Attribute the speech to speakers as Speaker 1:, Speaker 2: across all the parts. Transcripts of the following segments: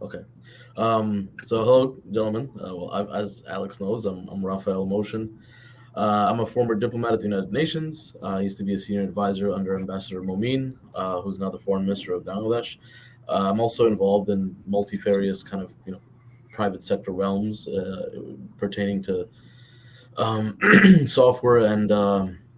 Speaker 1: Okay. So hello, gentlemen. As Alex knows, I'm Rafayel Moshin. I'm a former diplomat at the United Nations. I used to be a senior advisor under Ambassador Momin, who's now the foreign minister of Bangladesh. I'm also involved in multifarious kind of private sector realms pertaining to software and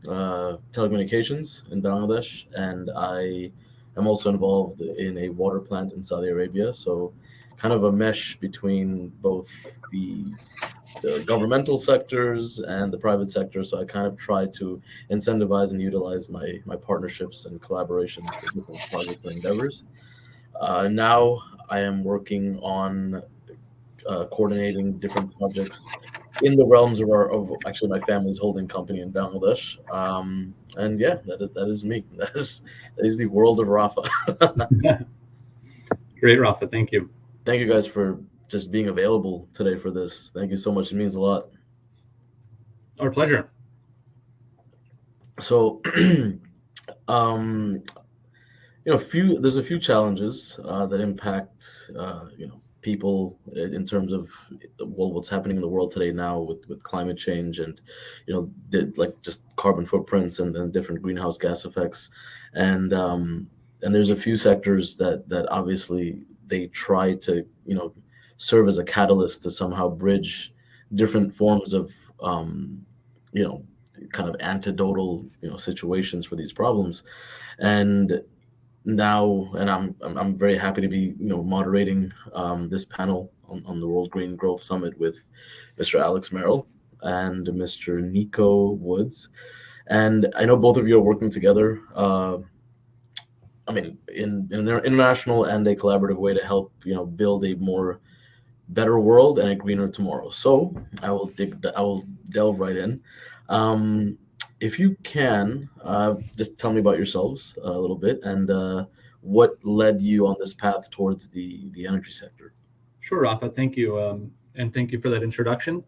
Speaker 1: telecommunications in Bangladesh, and I am also involved in a water plant in Saudi Arabia. So, kind of a mesh between both the governmental sectors and the private sector. So I kind of try to incentivize and utilize my partnerships and collaborations for different projects and endeavors. Now I am working on coordinating different projects in the realms of actually my family's holding company in Bangladesh. And yeah, that is me. That is the world of Rafa.
Speaker 2: Great, Rafa. Thank you.
Speaker 1: Thank you guys for just being available today for this. Thank you so much. It means a lot.
Speaker 2: Our pleasure.
Speaker 1: So, there's a few challenges that impact people in terms of what's happening in the world today now with climate change and like just carbon footprints and different greenhouse gas effects, and there's a few sectors that obviously they try to serve as a catalyst to somehow bridge different forms of you know kind of antidotal situations for these problems. And now, and I'm very happy to be moderating this panel on the World Green Growth Summit with Mr. Aleks Mehrle and Mr. Nico Woods. And I know both of you are working together. I mean, in an international and a collaborative way to help build a more better world and a greener tomorrow. So I will delve right in. If you can, just tell me about yourselves a little bit and what led you on this path towards the energy sector.
Speaker 2: Sure, Rafa. Thank you. And thank you for that introduction.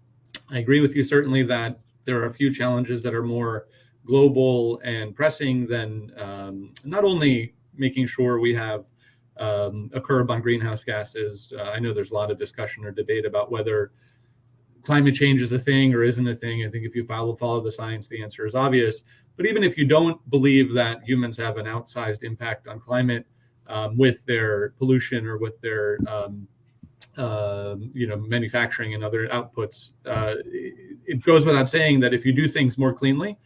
Speaker 2: I agree with you certainly that there are a few challenges that are more global and pressing than not only making sure we have a curb on greenhouse gases. I know there's a lot of discussion or debate about whether climate change is a thing or isn't a thing. I think if you follow the science, the answer is obvious. But even if you don't believe that humans have an outsized impact on climate with their pollution or with their manufacturing and other outputs, it goes without saying that if you do things more cleanly,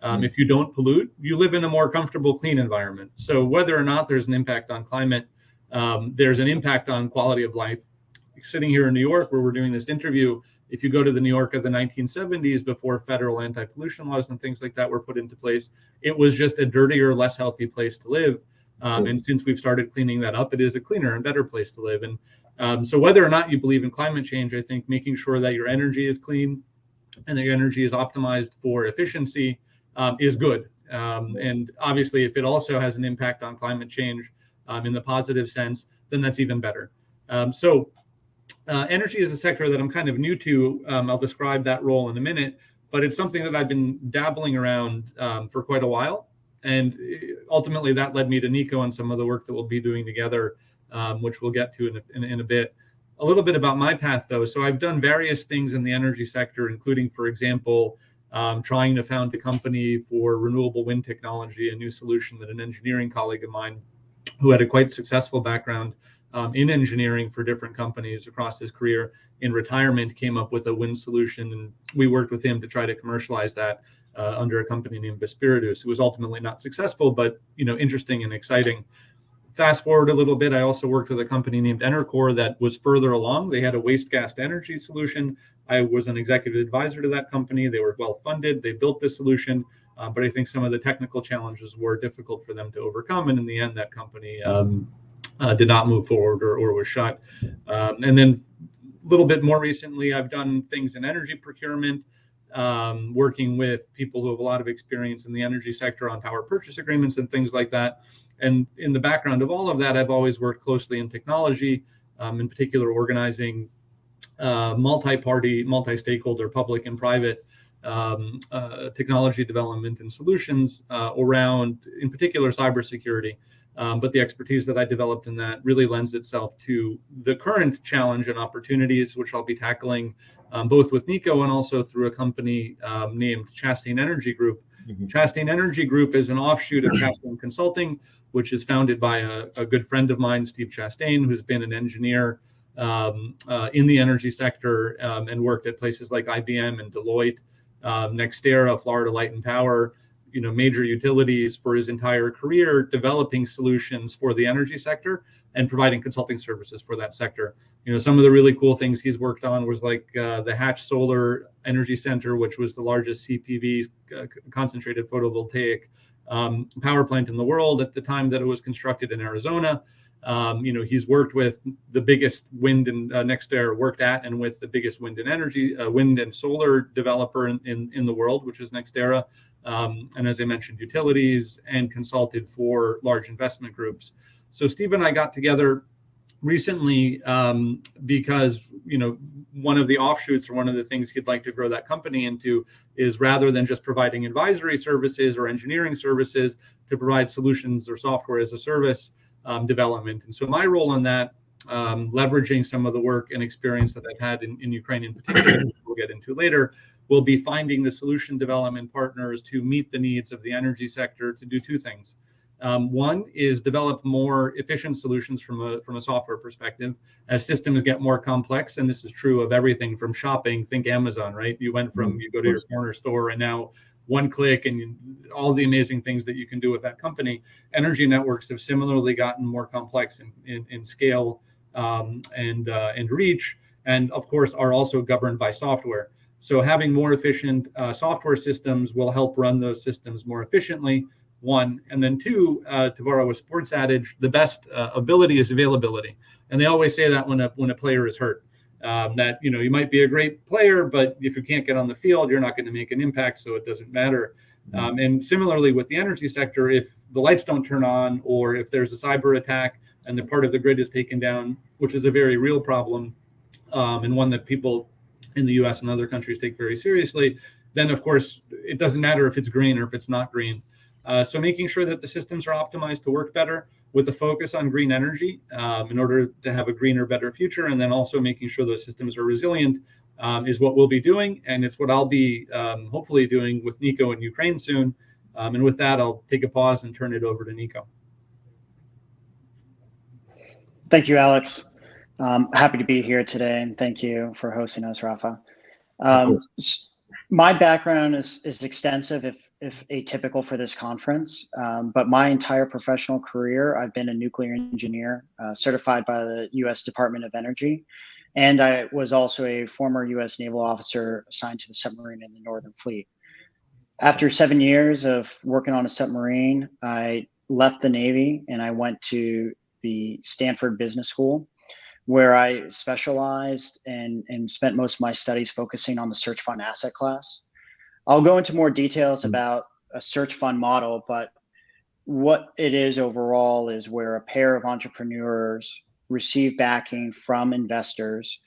Speaker 2: if you don't pollute, you live in a more comfortable, clean environment. So whether or not there's an impact on climate, there's an impact on quality of life. Sitting here in New York, where we're doing this interview, if you go to the New York of the 1970s, before federal anti-pollution laws and things like that were put into place, it was just a dirtier, less healthy place to live. And since we've started cleaning that up, it is a cleaner and better place to live. And so whether or not you believe in climate change, I think making sure that your energy is clean and that your energy is optimized for efficiency is good. And obviously, if it also has an impact on climate change in the positive sense, then that's even better. Energy is a sector that I'm kind of new to. I'll describe that role in a minute, but it's something that I've been dabbling around for quite a while. And ultimately that led me to Nico and some of the work that we'll be doing together, which we'll get to in a bit. A little bit about my path though. So I've done various things in the energy sector, including, for example, trying to found a company for renewable wind technology, a new solution that an engineering colleague of mine who had a quite successful background in engineering for different companies across his career in retirement came up with a wind solution, and we worked with him to try to commercialize that under a company named Vespiritus. It was ultimately not successful, but interesting and exciting. Fast forward a little bit, I also worked with a company named Enercore that was further along. They had a waste gas to energy solution. I was an executive advisor to that company. They were well funded. They built this solution, but I think some of the technical challenges were difficult for them to overcome. And in the end, that company did not move forward or was shut. And then a little bit more recently, I've done things in energy procurement, working with people who have a lot of experience in the energy sector on power purchase agreements and things like that. And in the background of all of that, I've always worked closely in technology, in particular organizing multi-party, multi-stakeholder, public and private technology development and solutions around, in particular, cybersecurity. But the expertise that I developed in that really lends itself to the current challenge and opportunities, which I'll be tackling both with Nico and also through a company named Chastain Energy Group.
Speaker 1: Mhm.
Speaker 2: Chastain Energy Group is an offshoot of Chastain Consulting, which is founded by a good friend of mine, Steve Chastain, who's been an engineer in the energy sector and worked at places like IBM and Deloitte, NextEra, Florida Light and Power, major utilities for his entire career, developing solutions for the energy sector and providing consulting services for that sector. Some of the really cool things he's worked on was like the Hatch Solar Energy Center, which was the largest CPV, concentrated photovoltaic power plant in the world at the time that it was constructed in Arizona. He's worked with the biggest wind and NextEra worked at and with the biggest wind and energy, wind and solar developer in the world, which is NextEra. And as I mentioned, utilities, and consulted for large investment groups. So Steve and I got together recently because, one of the offshoots or one of the things he'd like to grow that company into is rather than just providing advisory services or engineering services, to provide solutions or software as a service development. And so my role in that, leveraging some of the work and experience that I've had in Ukraine in particular, which we'll get into later, will be finding the solution development partners to meet the needs of the energy sector to do two things. One is develop more efficient solutions from a software perspective as systems get more complex. And this is true of everything from shopping, think Amazon, right? You went from, you go to your corner store and now one click and all the amazing things that you can do with that company. Energy networks have similarly gotten more complex in scale and reach, and of course are also governed by software. So having more efficient software systems will help run those systems more efficiently, one. And then two, to borrow a sports adage, the best ability is availability. And they always say that when a player is hurt, that, you might be a great player, but if you can't get on the field, you're not going to make an impact, so it doesn't matter. And similarly with the energy sector, if the lights don't turn on, or if there's a cyber attack and the part of the grid is taken down, which is a very real problem, and one that people in the US and other countries take very seriously, then of course it doesn't matter if it's green or if it's not green. So making sure that the systems are optimized to work better with a focus on green energy in order to have a greener, better future, and then also making sure those systems are resilient is what we'll be doing, and it's what I'll be hopefully doing with Nico in Ukraine soon. And with that, I'll take a pause and turn it over to Nico.
Speaker 3: Thank you, Alex. Happy to be here today, and thank you for hosting us, Rafa. My background is extensive, if atypical for this conference, but my entire professional career, I've been a nuclear engineer, certified by the U.S. Department of Energy, and I was also a former U.S. naval officer assigned to the submarine in the Northern Fleet. After 7 years of working on a submarine, I left the Navy and I went to the Stanford Business School, where I specialized and spent most of my studies focusing on the search fund asset class. I'll go into more details about a search fund model, but what it is overall is where a pair of entrepreneurs receive backing from investors,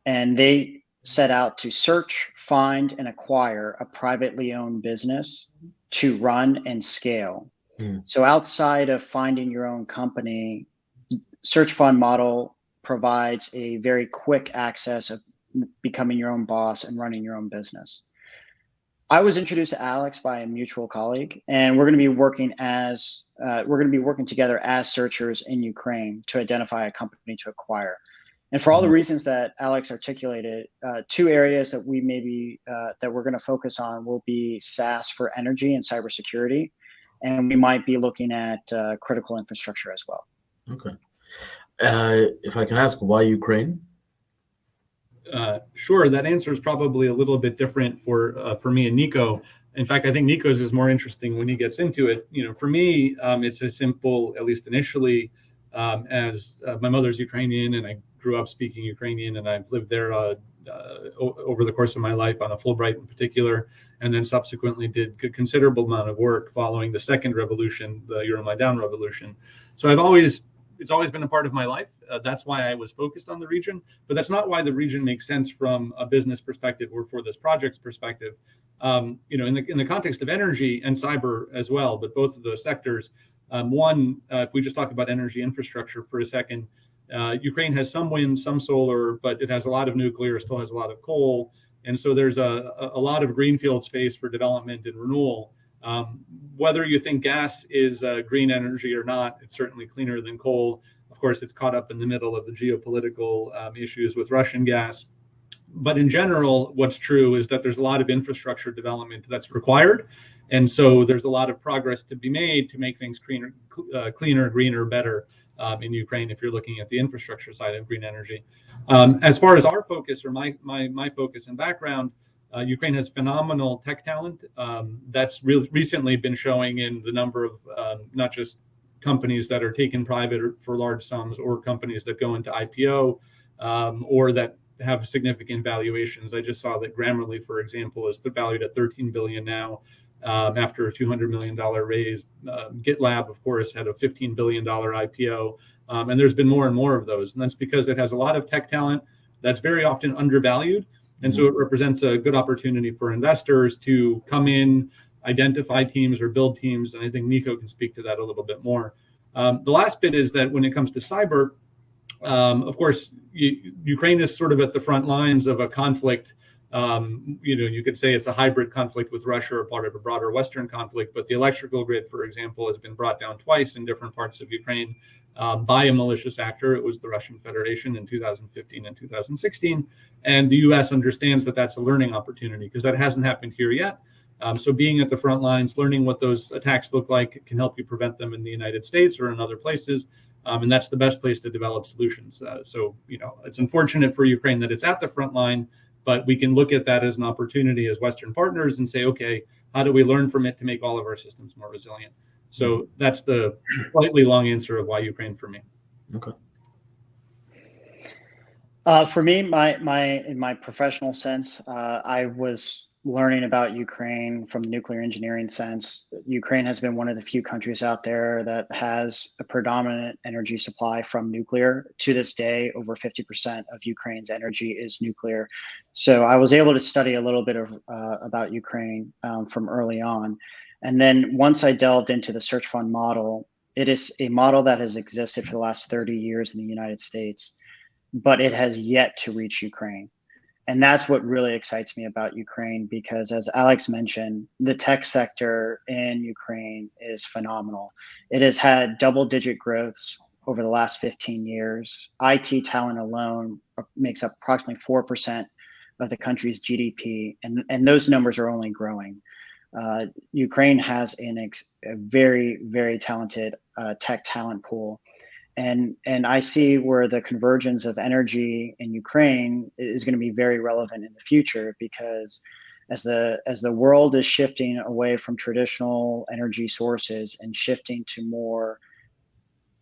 Speaker 3: and they set out to search, find, and acquire a privately owned business to run and scale. So outside of finding your own company, search fund model provides a very quick access of becoming your own boss and running your own business. I was introduced to Aleks by a mutual colleague, and we're going to be working together as searchers in Ukraine to identify a company to acquire. And for all the reasons that Aleks articulated, two areas that we're going to focus on will be SaaS for energy and cybersecurity, and we might be looking at critical infrastructure as well.
Speaker 1: Okay. If I can ask, why Ukraine?
Speaker 2: Sure. That answer is probably a little bit different for me and Nico. In fact, I think Nico's is more interesting when he gets into it. For me, it's as simple, at least initially, as my mother's Ukrainian, and I grew up speaking Ukrainian, and I've lived there over the course of my life on a Fulbright in particular, and then subsequently did a considerable amount of work following the second revolution, the Euromaidan revolution. So it's always been a part of my life. That's why I was focused on the region, but that's not why the region makes sense from a business perspective or for this project's perspective. In the context of energy and cyber as well, but both of those sectors, One, if we just talk about energy infrastructure for a second, Ukraine has some wind, some solar, but it has a lot of nuclear, still has a lot of coal. And so there's a lot of greenfield space for development and renewal. Whether you think gas is green energy or not, it's certainly cleaner than coal. Of course, it's caught up in the middle of the geopolitical issues with Russian gas. But in general, what's true is that there's a lot of infrastructure development that's required. And so there's a lot of progress to be made to make things cleaner, greener, better in Ukraine if you're looking at the infrastructure side of green energy. As far as our focus or my focus and background, Ukraine has phenomenal tech talent that's recently been showing in the number of not just companies that are taken private for large sums or companies that go into IPO or that have significant valuations. I just saw that Grammarly, for example, is valued at $13 billion now after a $200 million raise. GitLab, of course, had a $15 billion IPO. And there's been more and more of those. And that's because it has a lot of tech talent that's very often undervalued. And so it represents a good opportunity for investors to come in, identify teams or build teams. And I think Nico can speak to that a little bit more. The last bit is that when it comes to cyber, of course, Ukraine is sort of at the front lines of a conflict. You could say it's a hybrid conflict with Russia or part of a broader Western conflict. But the electrical grid, for example, has been brought down twice in different parts of Ukraine by a malicious actor. It was the Russian Federation in 2015 and 2016. And the U.S. understands that that's a learning opportunity because that hasn't happened here yet. So being at the front lines, learning what those attacks look like can help you prevent them in the United States or in other places. And that's the best place to develop solutions. It's unfortunate for Ukraine that it's at the front line, but we can look at that as an opportunity as Western partners and say, okay, how do we learn from it to make all of our systems more resilient? So that's the slightly long answer of why Ukraine for me.
Speaker 1: Okay.
Speaker 3: For me, in my professional sense, I was learning about Ukraine from the nuclear engineering sense. Ukraine has been one of the few countries out there that has a predominant energy supply from nuclear. To this day, over 50% of Ukraine's energy is nuclear. So I was able to study a little bit about Ukraine from early on. And then once I delved into the search fund model, it is a model that has existed for the last 30 years in the United States, but it has yet to reach Ukraine. And that's what really excites me about Ukraine, because as Aleks mentioned, the tech sector in Ukraine is phenomenal. It has had double-digit growths over the last 15 years. IT talent alone makes up approximately 4% of the country's GDP, and those numbers are only growing. Ukraine has a very, very talented tech talent pool. And I see where the convergence of energy in Ukraine is going to be very relevant in the future, because as the world is shifting away from traditional energy sources and shifting to more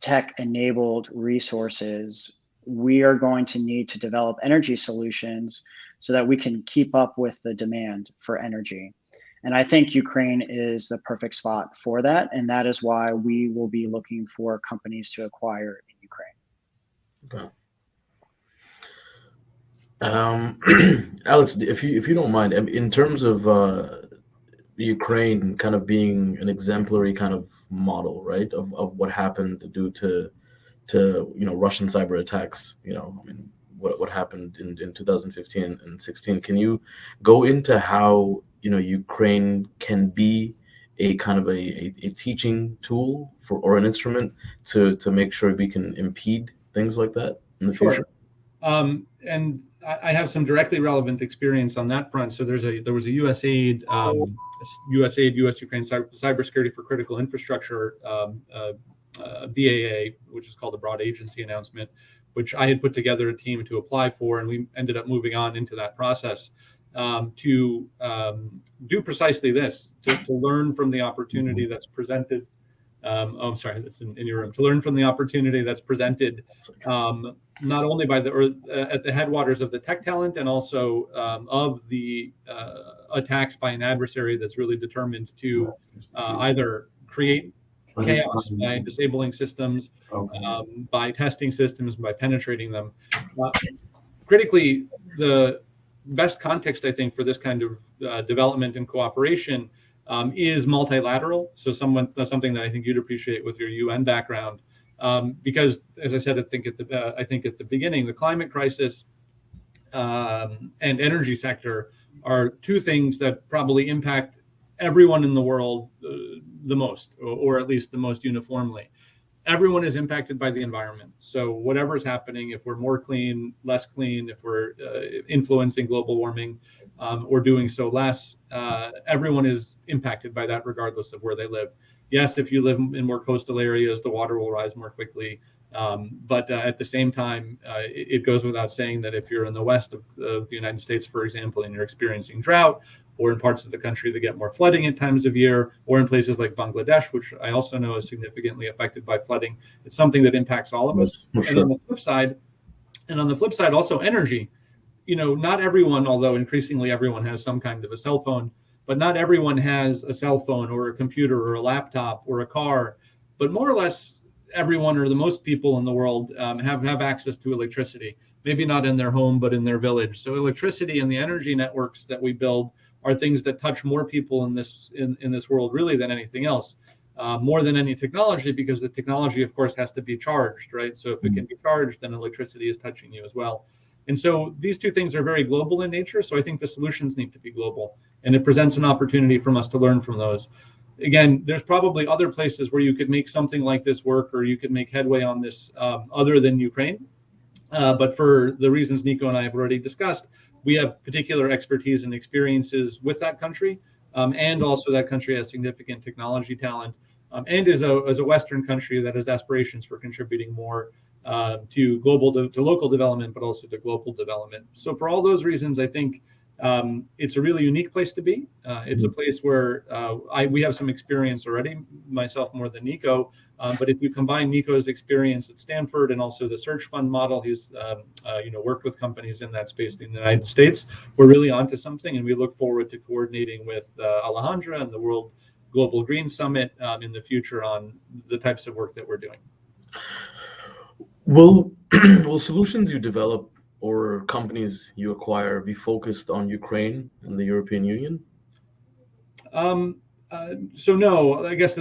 Speaker 3: tech-enabled resources, we are going to need to develop energy solutions so that we can keep up with the demand for energy. And I think Ukraine is the perfect spot for that. And that is why we will be looking for companies to acquire in Ukraine.
Speaker 1: Okay. Aleks, if you don't mind, in terms of Ukraine kind of being an exemplary kind of model, right, of what happened due to Russian cyber attacks, what happened in 2015 and 16, can you go into how Ukraine can be a kind of a teaching tool or an instrument to make sure we can impede things like that in the future?
Speaker 2: And I have some directly relevant experience on that front. So there was a USAID, U.S.-Ukraine Cybersecurity for Critical Infrastructure, BAA, which is called the Broad Agency Announcement, which I had put together a team to apply for, and we ended up moving on into that process. To do precisely this, to learn from the opportunity that's presented. I'm sorry, that's in your room. To learn from the opportunity that's presented, not only by at the headwaters of the tech talent, and also of the attacks by an adversary that's really determined to either create chaos by disabling systems, by testing systems, by penetrating them. Critically, the best context, I think, for this kind of development and cooperation is multilateral. So that's something that I think you'd appreciate with your UN background, because, as I said, I think at the beginning, the climate crisis and energy sector are two things that probably impact everyone in the world the most, or at least the most uniformly. Everyone is impacted by the environment. So whatever's happening, if we're more clean, less clean, if we're influencing global warming, or doing so less, everyone is impacted by that regardless of where they live. Yes, if you live in more coastal areas, the water will rise more quickly. But at the same time, it goes without saying that if you're in the west of the United States, for example, and you're experiencing drought, or in parts of the country that get more flooding at times of year, or in places like Bangladesh, which I also know is significantly affected by flooding, it's something that impacts all of us.
Speaker 1: For
Speaker 2: And on the flip side, also energy. Not everyone, although increasingly everyone has some kind of a cell phone, but not everyone has a cell phone or a computer or a laptop or a car. But more or less everyone, or the most people in the world, have access to electricity. Maybe not in their home, but in their village. So electricity and the energy networks that we build are things that touch more people in this world really than anything else, more than any technology, because the technology, of course, has to be charged, right? So if it can be charged, then electricity is touching you as well. And so these two things are very global in nature. So I think the solutions need to be global, and it presents an opportunity from us to learn from those. Again, there's probably other places where you could make something like this work, or you could make headway on this other than Ukraine. But for the reasons Nico and I have already discussed, we have particular expertise and experiences with that country, and also that country has significant technology talent, and is a Western country that has aspirations for contributing more to local development, but also to global development. So for all those reasons, I think it's a really unique place to be. It's a place where we have some experience already, myself more than Nico. But if you combine Nico's experience at Stanford and also the search fund model, he's worked with companies in that space in the United States. We're really onto something, and we look forward to coordinating with Alejandra and the World Global Green Summit in the future on the types of work that we're doing.
Speaker 1: Will solutions you develop or companies you acquire be focused on Ukraine and the European Union?
Speaker 2: So no, I guess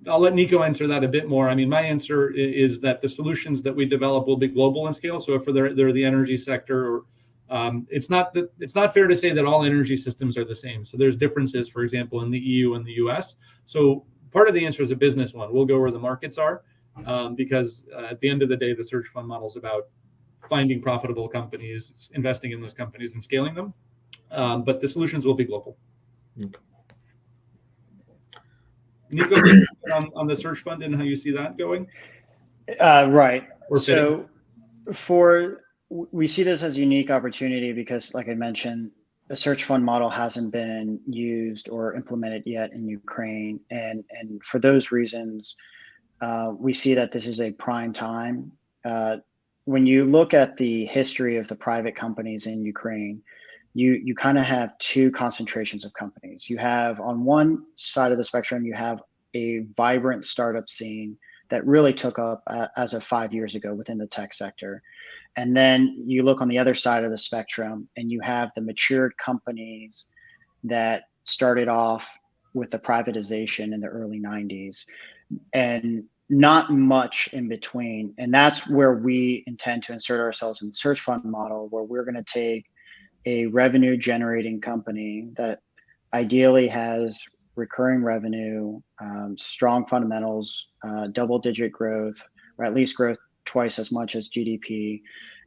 Speaker 2: I'll let Nico answer that a bit more. I mean, my answer is that the solutions that we develop will be global in scale. So if they're the energy sector, it's not fair to say that all energy systems are the same. So there's differences, for example, in the EU and the US. So part of the answer is a business one. We'll go where the markets are, because at the end of the day, the search fund model is about finding profitable companies, investing in those companies, and scaling them. But the solutions will be global.
Speaker 1: Okay.
Speaker 2: Nico, on the search fund and how you see that going?
Speaker 3: Right.
Speaker 2: So
Speaker 3: we see this as a unique opportunity because, like I mentioned, the search fund model hasn't been used or implemented yet in Ukraine. And for those reasons, we see that this is a prime time. When you look at the history of the private companies in Ukraine, you kind of have two concentrations of companies. You have, on one side of the spectrum, you have a vibrant startup scene that really took up as of 5 years ago within the tech sector. And then you look on the other side of the spectrum and you have the matured companies that started off with the privatization in the early 90s and not much in between. And that's where we intend to insert ourselves in the search fund model, where we're going to take a revenue generating company that ideally has recurring revenue, strong fundamentals, double-digit growth, or at least growth twice as much as GDP,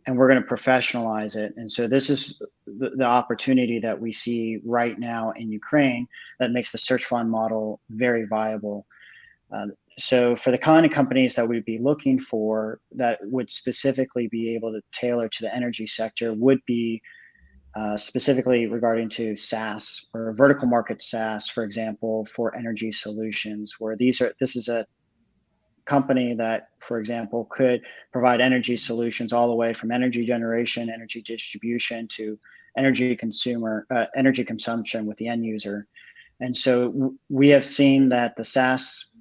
Speaker 3: and we're going to professionalize it. And so this is the opportunity that we see right now in Ukraine that makes the search fund model very viable. So for the kind of companies that we'd be looking for that would specifically be able to tailor to the energy sector would be specifically regarding to SaaS or vertical market SaaS, for example, for energy solutions, where this is a company that, for example, could provide energy solutions all the way from energy generation, energy distribution to energy consumption with the end user. And so we have seen that the SaaS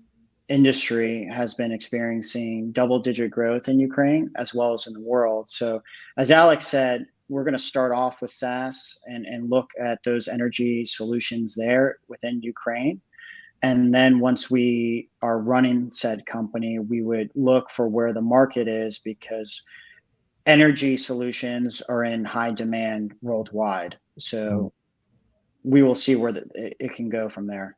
Speaker 3: industry has been experiencing double-digit growth in Ukraine as well as in the world. So as Aleks said, we're going to start off with SAS and look at those energy solutions there within Ukraine. And then once we are running said company, we would look for where the market is, because energy solutions are in high demand worldwide. So we will see where it can go from there.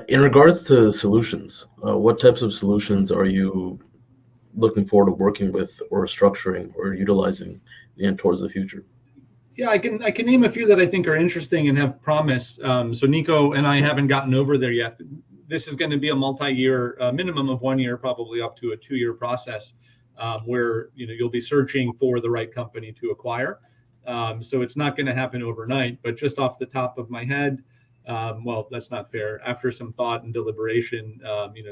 Speaker 1: In regards to solutions, what types of solutions are you looking forward to working with or structuring or utilizing towards the future?
Speaker 2: Yeah, I can name a few that I think are interesting and have promise. So Nico and I haven't gotten over there yet. This is going to be a multi-year, minimum of 1 year, probably up to a 2-year process, where you'll be searching for the right company to acquire. So it's not going to happen overnight. But just off the top of my head, well, that's not fair. After some thought and deliberation,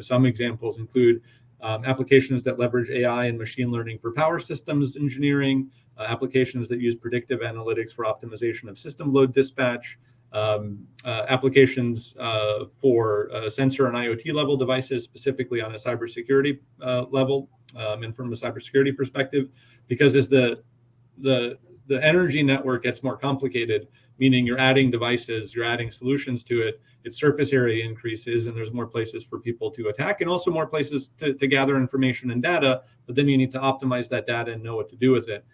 Speaker 2: some examples include applications that leverage AI and machine learning for power systems engineering, applications that use predictive analytics for optimization of system load dispatch, applications for sensor and IoT level devices, specifically on a cybersecurity level, and from a cybersecurity perspective, because as the energy network gets more complicated, meaning you're adding devices, you're adding solutions to it, its surface area increases, and there's more places for people to attack, and also more places to gather information and data. But then you need to optimize that data and know what to do with it.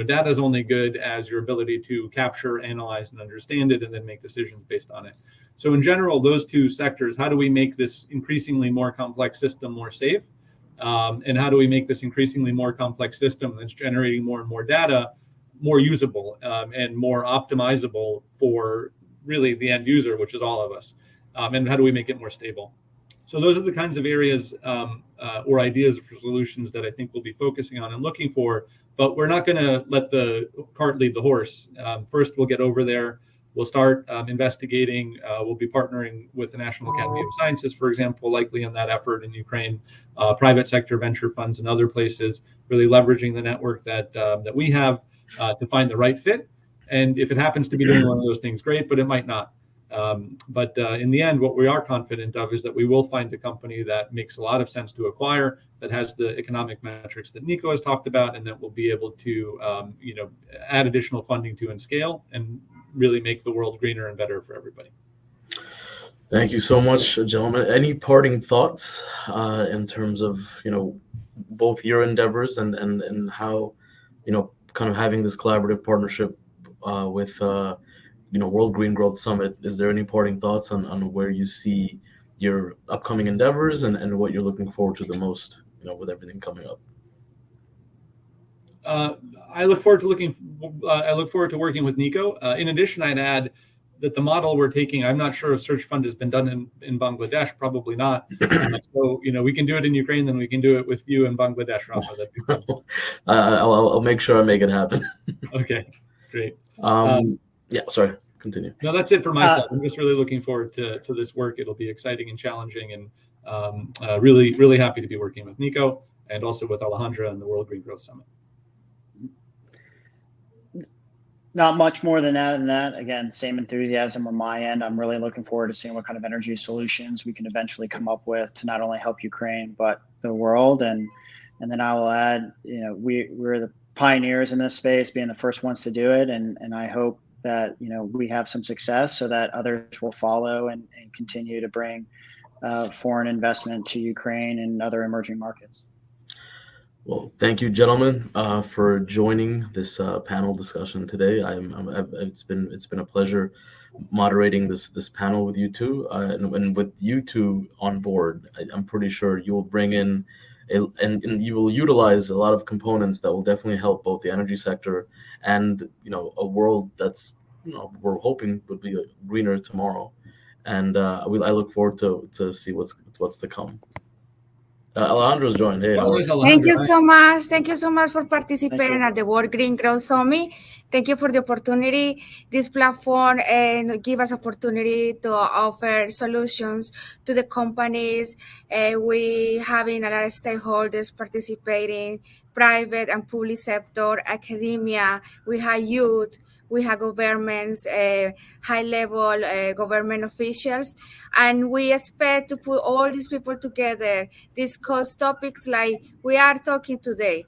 Speaker 2: Data is only good as your ability to capture, analyze, and understand it, and then make decisions based on it. So in general, those two sectors, how do we make this increasingly more complex system more safe? And how do we make this increasingly more complex system that's generating more and more data more usable and more optimizable for really the end user, which is all of us? And how do we make it more stable? So those are the kinds of areas or ideas for solutions that I think we'll be focusing on and looking for. But we're not going to let the cart lead the horse. First, we'll get over there. We'll start investigating. We'll be partnering with the National Academy of Sciences, for example, likely in that effort in Ukraine, private sector venture funds and other places, really leveraging the network that we have to find the right fit. And if it happens to be doing one of those things, great, but it might not. But in the end, what we are confident of is that we will find a company that makes a lot of sense to acquire, that has the economic metrics that Nico has talked about, and that will be able to add additional funding to and scale and really make the world greener and better for everybody.
Speaker 1: Thank you so much, gentlemen. Any parting thoughts in terms of both your endeavors and how kind of having this collaborative partnership with World Green Growth Summit? Is there any parting thoughts on where you see your upcoming endeavors and what you're looking forward to the most, with everything coming up?
Speaker 2: I look forward to working with Nico. In addition, I'd add that the model we're taking, I'm not sure if Search Fund has been done in Bangladesh, probably not. So, we can do it in Ukraine, then we can do it with you in Bangladesh, Rafa. That'd be cool.
Speaker 1: I'll make sure I make it happen.
Speaker 2: Okay, great.
Speaker 1: Yeah, sorry, continue.
Speaker 2: No, that's it for my side. I'm just really looking forward to this work. It'll be exciting and challenging, and really, really happy to be working with Nico and also with Alejandra and the World Green Growth Summit.
Speaker 3: Not much more than that. Again, same enthusiasm on my end. I'm really looking forward to seeing what kind of energy solutions we can eventually come up with to not only help Ukraine, but the world. And then I will add, we're the pioneers in this space, being the first ones to do it. And I hope that, we have some success so that others will follow and continue to bring foreign investment to Ukraine and other emerging markets.
Speaker 1: Well, thank you, gentlemen, for joining this panel discussion today. It's been a pleasure moderating this panel with you two, and with you two on board. I'm pretty sure you will bring in and you will utilize a lot of components that will definitely help both the energy sector and a world that's we're hoping would be greener tomorrow. And I look forward to see what's to come. Alejandra's joined. Hey,
Speaker 4: Thank you so much. Thank you so much for participating at the World Green Growth Summit. Thank you for the opportunity, this platform, and give us opportunity to offer solutions to the companies. We having a lot of stakeholders participating, private and public sector, academia. We have youth. we have governments, high-level government officials, and we expect to put all these people together, discuss topics like we are talking today,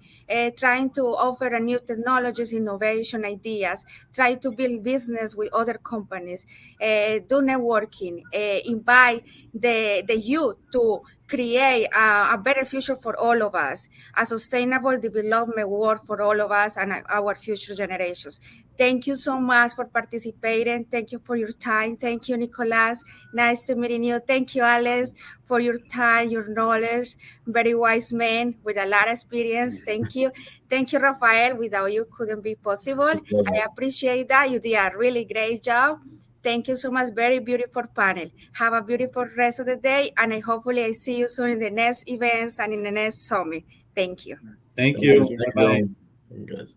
Speaker 4: trying to offer a new technologies, innovation, ideas, try to build business with other companies, do networking, invite the youth to create a better future for all of us, a sustainable development world for all of us and our future generations. Thank you so much for participating. Thank you for your time. Thank you, Nicolas. Nice to meeting you. Thank you, Aleks, for your time, your knowledge. Very wise man with a lot of experience. Thank you. Thank you, Rafayel. Without you, couldn't be possible. I appreciate that. You did a really great job. Thank you so much. Very beautiful panel. Have a beautiful rest of the day, and hopefully I see you soon in the next events and in the next summit. Thank you.
Speaker 2: Thank you.
Speaker 3: Thank you.
Speaker 2: Bye-bye.
Speaker 1: Thank you, guys.